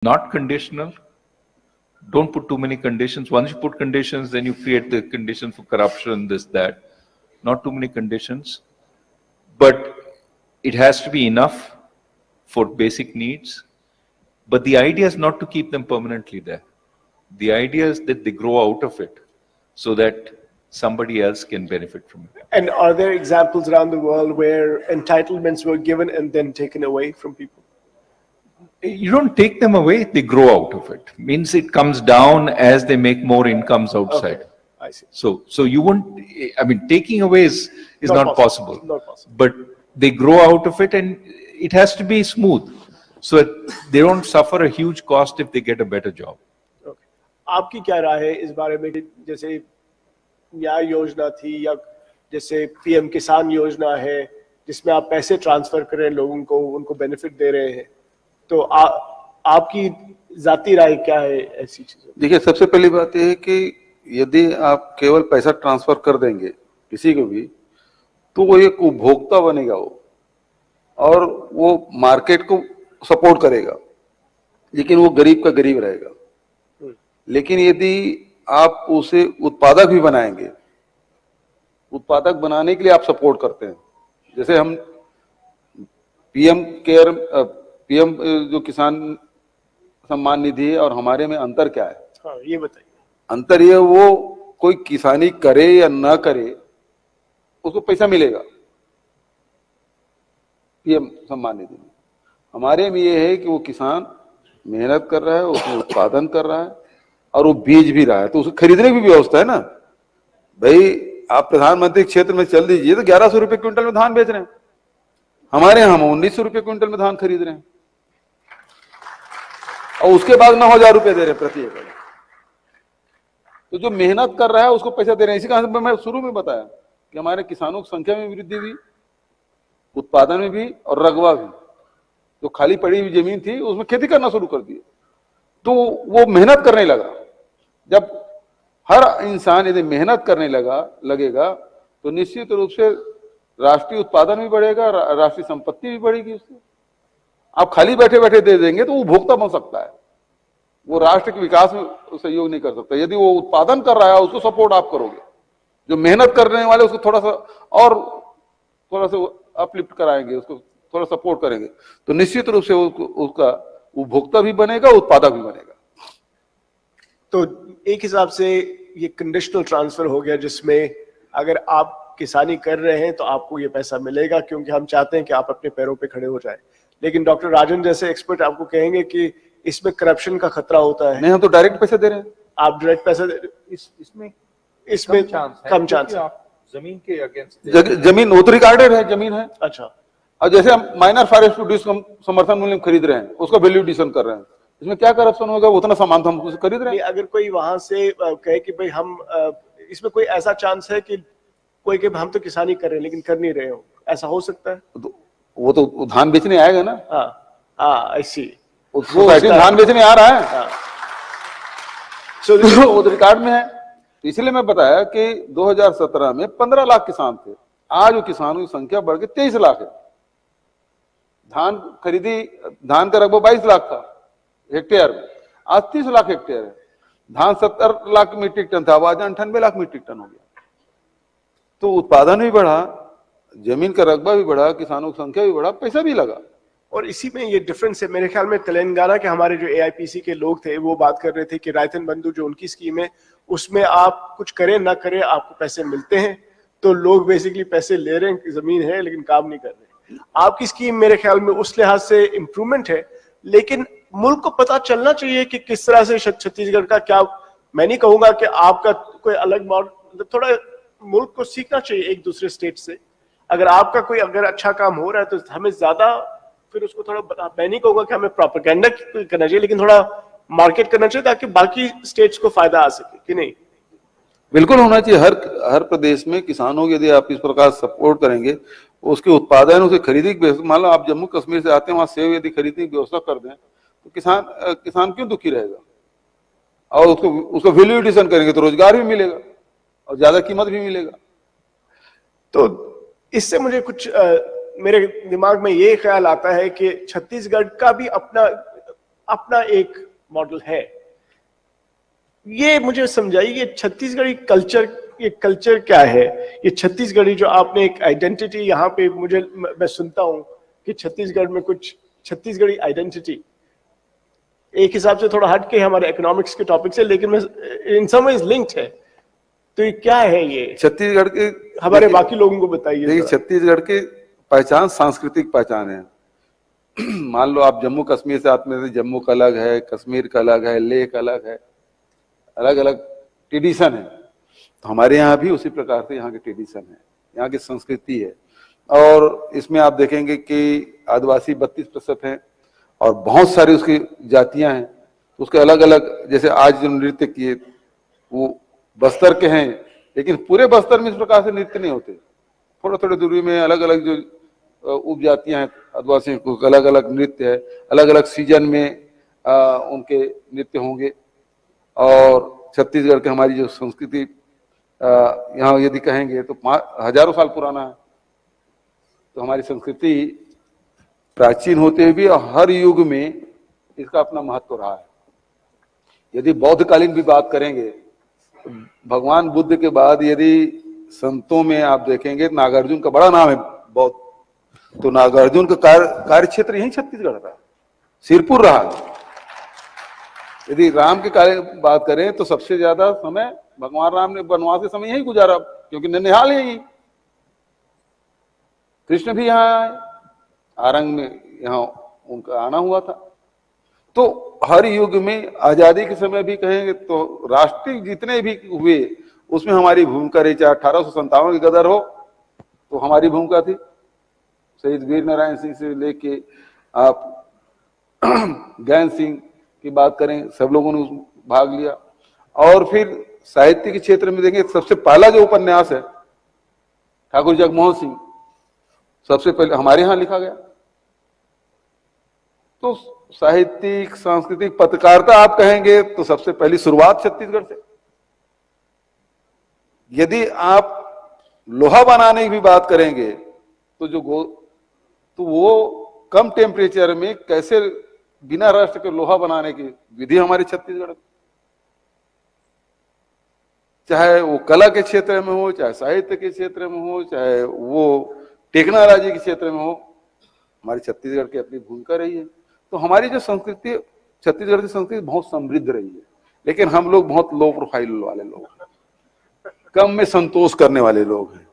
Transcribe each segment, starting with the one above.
Not conditional. Don't put too many conditions. Once you put conditions, then you create the conditions for corruption, this, that. Not too many conditions. But it has to be enough for basic needs. But the idea is not to keep them permanently there. The idea is that they grow out of it so that somebody else can benefit from it. And are there examples around the world where entitlements were given and then taken away from people? You don't take them away, they grow out of it. Means it comes down as they make more incomes outside. Okay, I see. So you won't, I mean, taking away is not possible. Not possible. But they grow out of it and it has to be smooth. So they don't suffer a huge cost if they get a better job. Okay. आपकी क्या राय है इस बारे में, जैसे न्याय योजना थी या जैसे पीएम किसान योजना है जिसमें आप पैसे ट्रांसफर कर रहे हैं लोगों को, उनको बेनिफिट दे रहे हैं, तो आपकी जाती राय क्या है ऐसी चीजों? देखिए, सबसे पहली बात यह है कि यदि आप केवल पैसा ट्रांसफर कर देंगे किसी को भी, तो वो एक उपभोक्ता बनेगा वो, और वो मार्केट को सपोर्ट करेगा, लेकिन वो गरीब का गरीब रहेगा। लेकिन यदि आप उसे उत्पादक भी बनाएंगे, उत्पादक बनाने के लिए आप सपोर्ट करते हैं, जैसे हम पीएम जो किसान सम्मान निधि है और हमारे में अंतर क्या है? हाँ, ये बताइए। अंतर ये वो कोई किसानी करे या ना करे उसको पैसा मिलेगा पीएम सम्मान निधि में। हमारे में ये है कि वो किसान मेहनत कर रहा है, उसमें उत्पादन कर रहा है और वो बीज भी रहा है, तो उसे खरीदने की भी व्यवस्था है ना। भाई आप प्रधानमंत्री क्षेत्र में चल दीजिए तो 1100 रुपए क्विंटल में धान बेच रहे हैं, हमारे यहाँ हम 1900 रुपए क्विंटल में धान खरीद रहे हैं और उसके बाद 9000 रुपए दे रहे हैं प्रति एकड़। तो जो मेहनत कर रहा है उसको पैसा दे रहे हैं। इसी कारण मैं शुरू में बताया कि हमारे किसानों की संख्या में वृद्धि हुई, उत्पादन में भी और रकबा भी। जो खाली पड़ी हुई जमीन थी उसमें खेती करना शुरू कर दिए, तो वो मेहनत करने लगा। जब हर इंसान यदि मेहनत करने लगेगा तो निश्चित रूप से राष्ट्रीय उत्पादन भी बढ़ेगा, राष्ट्रीय संपत्ति भी बढ़ेगी। उससे आप खाली बैठे बैठे दे देंगे तो वो उपभोक्ता बन सकता है, वो राष्ट्र के विकास में सहयोग नहीं कर सकता। यदि वो उत्पादन कर रहा है उसको सपोर्ट आप करोगे, जो मेहनत करने वाले उसको थोड़ा सा अपलिफ्ट कराएंगे, उसको थोड़ा सपोर्ट करेंगे, तो निश्चित रूप से उसका उपभोक्ता भी बनेगा, उत्पादक भी बनेगा। तो एक हिसाब से ये कंडीशनल ट्रांसफर हो गया, जिसमें अगर आप किसानी कर रहे हैं तो आपको ये पैसा मिलेगा क्योंकि हम चाहते हैं कि आप अपने पैरों पे खड़े हो जाएं। लेकिन डॉक्टर राजन जैसे एक्सपर्ट आपको कहेंगे कि इसमें करप्शन का खतरा होता है। नहीं, हम तो डायरेक्ट पैसे दे रहे हैं। आप डायरेक्ट पैसा दे रहे हैं, इसमें कम चांस है। जमीन के अगेंस्ट जमीन वो तो रिकॉर्डेड है, जमीन है। अच्छा, और जैसे हम माइनर फॉरेस्ट प्रोड्यूस समर्थन मूल्य में खरीद रहे हैं, उसका वैल्यू एडिशन कर रहे हैं, इसमें क्या करप्शन होगा? उतना सामान तो हम खरीद रहे हैं। अगर कोई वहां से कहे कि भाई हम इसमें कोई ऐसा चांस है कि कोई के हम तो किसानी कर रहे हैं लेकिन कर नहीं रहे हो, ऐसा हो सकता है? तो वो तो धान बेचने आएगा ना। हाँ, ऐसी वो धान बेचने आ रहा है, वो तो रिकॉर्ड में है। इसलिए मैं बताया कि 2017 में 15 लाख किसान थे, आज वो किसानों की संख्या बढ़ के 23 लाख है। धान का रकबा 22 लाख था हेक्टेयर में, आज 30 लाख हेक्टेयर है। धान 70 लाख मीट्रिक टन था, आज 98 लाख मीट्रिक टन हो गया। तो उत्पादन भी बढ़ा, जमीन का रकबा भी बढ़ा, किसानों की संख्या भी बढ़ा, पैसा भी लगा। और इसी में ये डिफरेंस है मेरे ख्याल में। तेलंगाना के हमारे जो एआईपीसी के लोग थे वो बात कर रहे थे कि रायतन बंधु जो उनकी स्कीम है उसमें आप कुछ करें ना करें आपको पैसे मिलते हैं, तो लोग बेसिकली पैसे ले रहे हैं, जमीन है लेकिन काम नहीं कर रहे। आपकी स्कीम मेरे ख्याल में उस लिहाज से इम्प्रूवमेंट है, लेकिन मुल्क को पता चलना चाहिए कि किस तरह से छत्तीसगढ़ का क्या, मैं नहीं कहूंगा कि आपका कोई अलग मॉडल, थोड़ा मुल्क को सीखना चाहिए एक दूसरे स्टेट से। अगर आपका कोई अगर अच्छा काम हो रहा है तो हमें ज्यादा फिर उसको थोड़ा, मैं नहीं कहूंगा कि हमें प्रोपेगेंडा करना चाहिए, लेकिन थोड़ा मार्केट करना चाहिए ताकि बाकी स्टेट्स को फायदा आ सके, कि नहीं? बिल्कुल होना चाहिए। हर प्रदेश में किसानों को यदि आप इस प्रकार सपोर्ट करेंगे, उसके उत्पादन, उसे खरीदी की, मान लो आप जम्मू कश्मीर से आते हैं, वहां सेब यदि खरीदने की व्यवस्था कर दें तो किसान क्यों दुखी रहेगा? और उसको वैल्यू एडिशन करेंगे तो रोजगार भी मिलेगा और ज्यादा कीमत भी मिलेगा। तो इससे मुझे कुछ मेरे दिमाग में ये ख्याल आता है कि छत्तीसगढ़ का भी अपना अपना एक मॉडल है। ये मुझे समझाइए, ये छत्तीसगढ़ी कल्चर, ये कल्चर क्या है? ये छत्तीसगढ़ी जो आपने एक आइडेंटिटी यहाँ पे, मैं सुनता हूँ कि छत्तीसगढ़ में कुछ छत्तीसगढ़ी आइडेंटिटी एक हिसाब से थोड़ा हट के हमारे इकोनॉमिक्स के टॉपिक से, लेकिन इन सम वेज लिंक्ड है। तो ये क्या है? ये छत्तीसगढ़ के हमारे बाकी लोगों को बताइए। देखिए, छत्तीसगढ़ की पहचान सांस्कृतिक पहचान है। मान लो आप जम्मू कश्मीर से आते हैं, जम्मू का अलग है, कश्मीर का अलग है, लेह का अलग है, अलग अलग ट्रेडिशन है। तो हमारे यहाँ भी उसी प्रकार से यहाँ की ट्रेडिशन है, यहाँ की संस्कृति है। और इसमें आप देखेंगे कि आदिवासी 32% हैं और बहुत सारी उसकी जातियां हैं। उसके अलग अलग, जैसे आज जो नृत्य किए वो बस्तर के हैं, लेकिन पूरे बस्तर में इस प्रकार से नृत्य नहीं होते। थोड़े थोड़े दूरी में अलग अलग जो उपजातियां हैं आदिवासियों को अलग अलग नृत्य है, अलग अलग सीजन में उनके नृत्य होंगे। और छत्तीसगढ़ की हमारी जो संस्कृति यहाँ यदि कहेंगे तो हजारों साल पुराना है। तो हमारी संस्कृति प्राचीन होते हुए भी हर युग में इसका अपना महत्व रहा है। यदि बौद्धकालीन भी बात करेंगे तो भगवान बुद्ध के बाद यदि संतों में आप देखेंगे, नागार्जुन का बड़ा नाम है बौद्ध। तो नागार्जुन का कार्य क्षेत्र यही छत्तीसगढ़ रहा, सिरपुर रहा। यदि राम के कार्य बात करें तो सबसे ज्यादा समय भगवान राम ने वनवास के समय यही गुजारा, क्योंकि ननिहाल यही। कृष्ण भी यहाँ आए, आरंग में यहाँ उनका आना हुआ था। तो हर युग में आजादी के समय भी कहेंगे तो राष्ट्रीय जितने भी हुए उसमें हमारी भूमिका रही। चाहे 1857 की गदर हो तो हमारी भूमिका थी, शहीद वीर नारायण सिंह से लेके आप ज्ञान सिंह की बात करें, सब लोगों ने भाग लिया। और फिर साहित्य के क्षेत्र में देखेंगे, सबसे पहला जो उपन्यास है ठाकुर जगमोहन सिंह, सबसे पहले हमारे यहाँ लिखा गया। तो साहित्यिक, सांस्कृतिक, पत्रकारिता आप कहेंगे तो सबसे पहली शुरुआत छत्तीसगढ़ से। यदि आप लोहा बनाने की भी बात करेंगे तो वो कम टेम्परेचर में कैसे बिना रस्ट के लोहा बनाने की विधि हमारे छत्तीसगढ़, चाहे वो कला के क्षेत्र में हो, चाहे साहित्य के क्षेत्र में हो, चाहे वो टेक्नोलॉजी के क्षेत्र में हो, हमारी छत्तीसगढ़ की अपनी भूमिका रही है। तो हमारी जो संस्कृति, छत्तीसगढ़ की संस्कृति बहुत समृद्ध रही है। लेकिन हम लोग बहुत लो प्रोफाइल वाले लोग हैं, कम में संतोष करने वाले लोग हैं।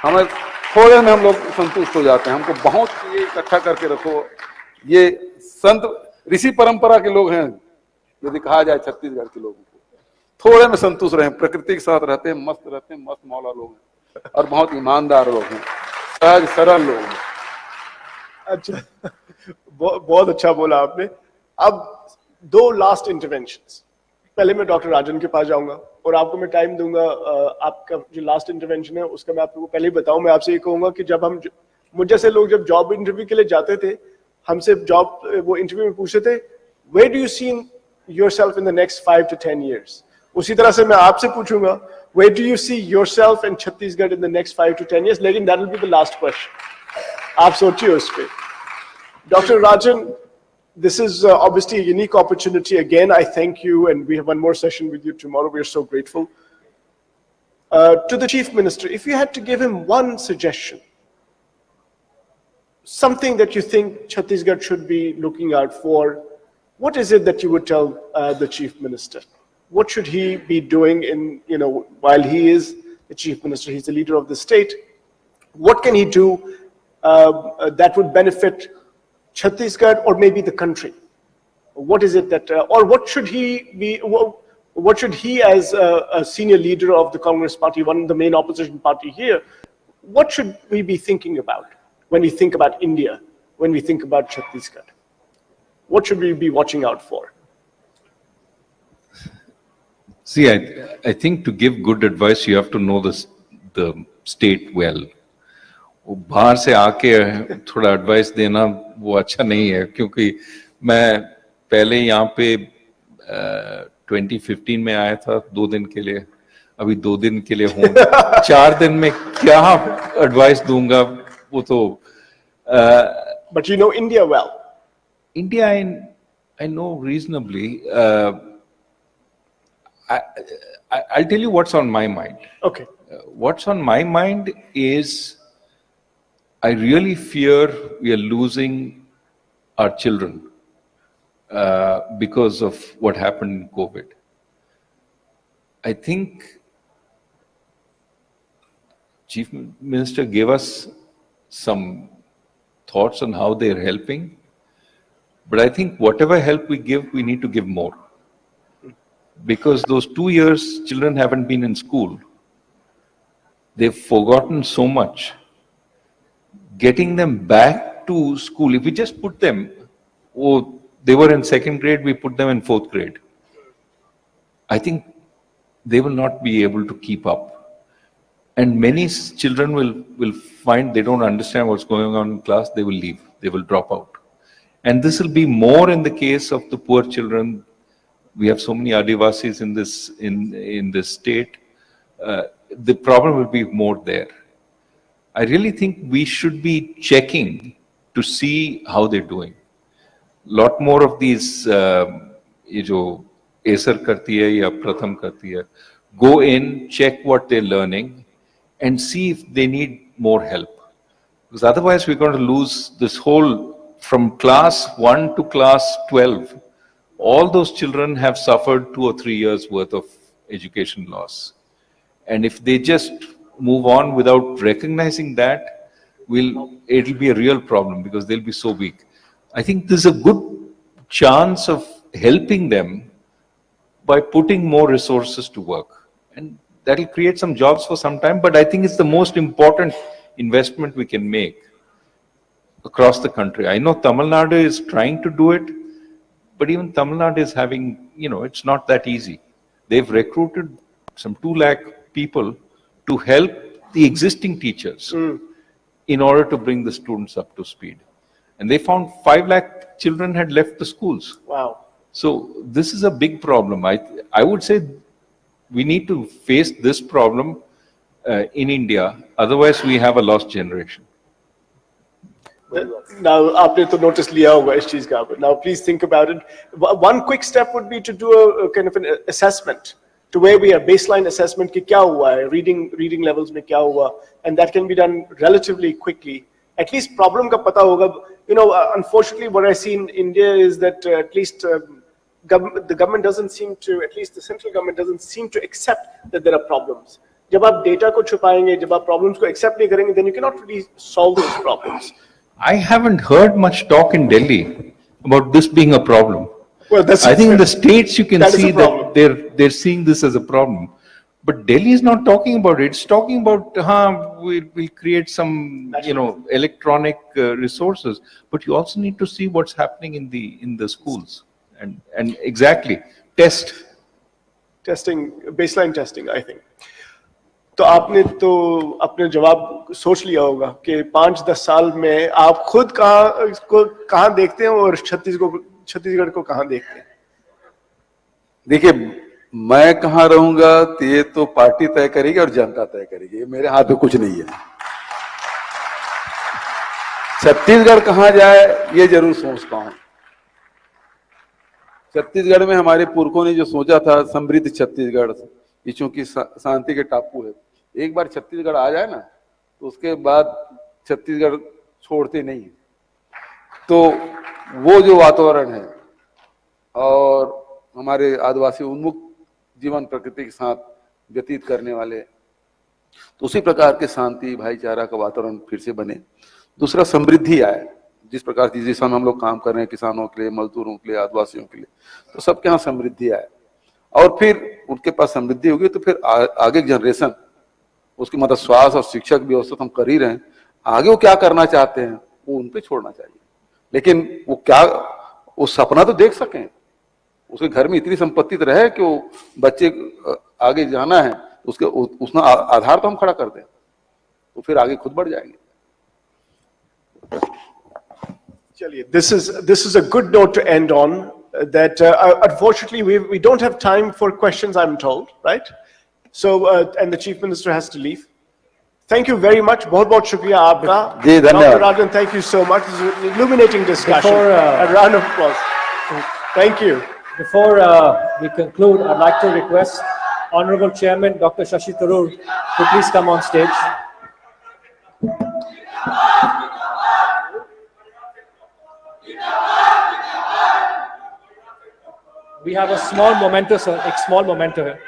हमें थोड़े में हम लोग संतुष्ट हो जाते हैं। हमको बहुत ये इकट्ठा करके रखो। ये संत ऋषि परंपरा के लोग हैं यदि कहा जाए छत्तीसगढ़ के लोगों को, थोड़े में संतुष्ट रहे, प्रकृति के साथ रहते हैं, मस्त रहते हैं, मस्त मौला लोग हैं और बहुत ईमानदार लोग हैं, सहज सरल लोग हैं। अच्छा, बहुत अच्छा बोला आपने। अब 2 लास्ट इंटरवेंशंस। पहले मैं डॉक्टर राजन के पास जाऊंगा और आपको मैं टाइम दूंगा। आपका जो लास्ट इंटरवेंशन है उसका मैं आपको पहले ही बताऊं। मैं आपसे ये कहूंगा कि जब हम, मुझ जैसे लोग जब जॉब इंटरव्यू के लिए जाते थे, हमसे जॉब वो इंटरव्यू में पूछते थे, where do you see yourself in the next 5 to 10 years? उसी तरह से मैं आपसे पूछूंगा, where do you see yourself in Chhattisgarh in the next 5 to 10 years? लेकिन that will be the last question. आप सोचिए उस पे। Dr. Rajan, this is obviously a unique opportunity. Again, I thank you, and we have one more session with you tomorrow. We are so grateful. To the Chief Minister, if you had to give him one suggestion, something that you think Chhattisgarh should be looking out for, what is it that you would tell the Chief Minister? What should he be doing while he is the Chief Minister? He's the leader of the state. What can he do that would benefit Chhattisgarh or maybe the country? What is it that, or what should he be, what should he as a senior leader of the Congress party, one of the main opposition party here, what should we be thinking about when we think about India, when we think about Chhattisgarh? What should we be watching out for? See, I think to give good advice, you have to know the state well. बाहर से आके थोड़ा advice देना वो अच्छा नहीं है, क्योंकि मैं पहले यहाँ पे 2015 में आया था 2 दिन के लिए, अभी 2 दिन के लिए हूँ। 4 दिन में क्या एडवाइस दूंगा वो तो। But you know India well. India, I know reasonably. I'll tell you what's on my mind. Okay. What's on my mind is I really fear we are losing our children because of what happened in COVID. I think Chief Minister gave us some thoughts on how they're helping, but I think whatever help we give, we need to give more. Because those 2 years children haven't been in school, they've forgotten so much. Getting them back to school, if we just put them, oh, they were in 2nd grade, we put them in 4th grade. I think they will not be able to keep up. And many children will find they don't understand what's going on in class, they will leave, they will drop out. And this will be more in the case of the poor children. We have so many Adivasis in this state. The problem will be more there. I really think we should be checking to see how they're doing. Lot more of these, ये जो Acer करती है या प्रथम करती है, go in, check what they're learning, and see if they need more help. Because otherwise we're going to lose this whole, from class 1 to class 12, all those children have suffered 2 or 3 years worth of education loss. And if they just move on without recognizing that, it'll be a real problem because they'll be so weak. I think there's a good chance of helping them by putting more resources to work. And that'll create some jobs for some time, but I think it's the most important investment we can make across the country. I know Tamil Nadu is trying to do it, but even Tamil Nadu is having, it's not that easy. They've recruited some 2 lakh people to help the existing teachers in order to bring the students up to speed. And they found 5 lakh children had left the schools. Wow. So this is a big problem. I would say we need to face this problem in India. Otherwise, we have a lost generation. Now, आपने तो notice लिया होगा इस चीज का. Now, please think about it. One quick step would be to do a kind of an assessment, to where we are, baseline assessment कि क्या हुआ है, reading levels में क्या हुआ, and that can be done relatively quickly. At least problem का पता होगा. Unfortunately, what I see in India is that at least the government doesn't seem to, at least the central government doesn't seem to accept that there are problems. जब आप data को छुपाएंगे, जब आप problems को accept नहीं करेंगे, then you cannot really solve those problems. I haven't heard much talk in Delhi about this being a problem. Well, I think in the states you can that see that they're seeing this as a problem. But Delhi is not talking about it. It's talking about we'll create some electronic resources. But you also need to see what's happening in the schools and exactly testing, baseline testing, I think. तो आपने तो अपने जवाब सोच लिया होगा कि 5-10 साल में आप खुद कहाँ देखते हैं और छत्तीसगढ़ को कहाँ देखते हैं? देखिए, मैं कहाँ रहूंगा तो ये तो पार्टी तय करेगी और जनता तय करेगी. ये मेरे हाथ में कुछ नहीं है. छत्तीसगढ़ कहाँ जाए ये जरूर सोचता हूं. छत्तीसगढ़ में हमारे पुरखों ने जो सोचा था समृद्ध छत्तीसगढ़, ये चूंकि शांति के टापू है, एक बार छत्तीसगढ़ आ जाए ना तो उसके बाद छत्तीसगढ़ छोड़ते नहीं है. तो वो जो वातावरण है और हमारे आदिवासी उन्मुख जीवन प्रकृति के साथ व्यतीत करने वाले, तो उसी प्रकार के शांति भाईचारा का वातावरण फिर से बने. दूसरा, समृद्धि आए. जिस प्रकार की जिस हम लोग काम कर रहे हैं किसानों के लिए, मजदूरों के लिए, आदिवासियों के लिए, तो सबके यहाँ समृद्धि आए. और फिर उनके पास समृद्धि होगी तो फिर आगे जनरेशन, उसकी मतलब स्वास्थ्य और शिक्षा की व्यवस्था हम कर ही रहे हैं. आगे वो क्या करना चाहते हैं वो उन पे छोड़ना चाहिए. लेकिन वो सपना तो देख सकें. उसके घर में इतनी संपत्ति तो रहे कि वो बच्चे आगे जाना है, उसका आधार तो हम खड़ा कर दें, तो फिर आगे खुद बढ़ जाएंगे. चलिए, this is a good note to end on. That unfortunately we don't have time for questions, I'm told, right? So and the Chief Minister has to leave. Thank you very much. बहुत बहुत शुक्रिया आपका. जी, धन्यवाद. Dr. Rajan, thank you so much. This was an illuminating discussion. Before, A round of applause. Thank you. Before we conclude, I'd like to request Honorable Chairman Dr. Shashi Tharoor to please come on stage. We have a small memento, sir. A small memento here.